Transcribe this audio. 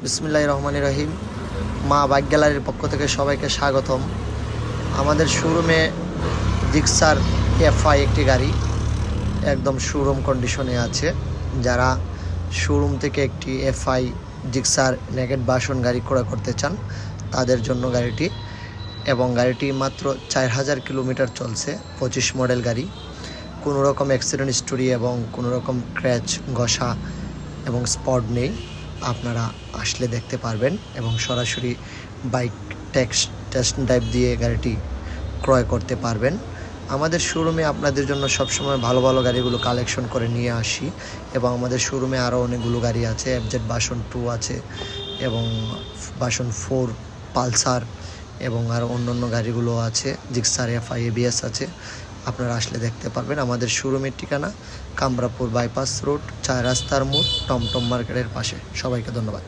বিসমিল্লাহির রহমানির রহিম। মা বাইক গ্যালারির পক্ষ থেকে সবাইকে স্বাগতম। আমাদের শোরুমে জিক্সার এফআই একটি গাড়ি একদম শোরুম কন্ডিশনে আছে। যারা শোরুম থেকে একটি এফআই জিক্সার নেকেড ভার্সন গাড়ি ক্রয় করতে চান তাদের জন্য গাড়িটি, এবং গাড়িটি মাত্র 4000 কিলোমিটার চলছে। 25 মডেল গাড়ি, কোনো রকম অ্যাক্সিডেন্ট হিস্টোরি এবং কোনো রকম ক্র্যাচ ঘষা এবং স্পট নেই। আপনারা আসলে দেখতে পারবেন এবং সরাসরি বাইক টেস্ট ড্রাইভ দিয়ে গাড়িটি ক্রয় করতে পারবেন। আমাদের শোরুমে আপনাদের জন্য সবসময় ভালো ভালো গাড়িগুলো কালেকশন করে নিয়ে আসি, এবং আমাদের শোরুমে আরও অনেকগুলো গাড়ি আছে। এফজেড ভার্সন 2 আছে এবং ভার্সন 4 পালসার এবং আরও অন্যান্য গাড়িগুলো আছে। জিক্সার এফআই এবিএস আছে। আপনারা আসলে দেখতে পারবেন। আমাদের শোরুমের ঠিকানা কামরাপুর বাইপাস রোড, 4 রাস্তার মোড়, টমটম মার্কেটের পাশে। সবাইকে ধন্যবাদ।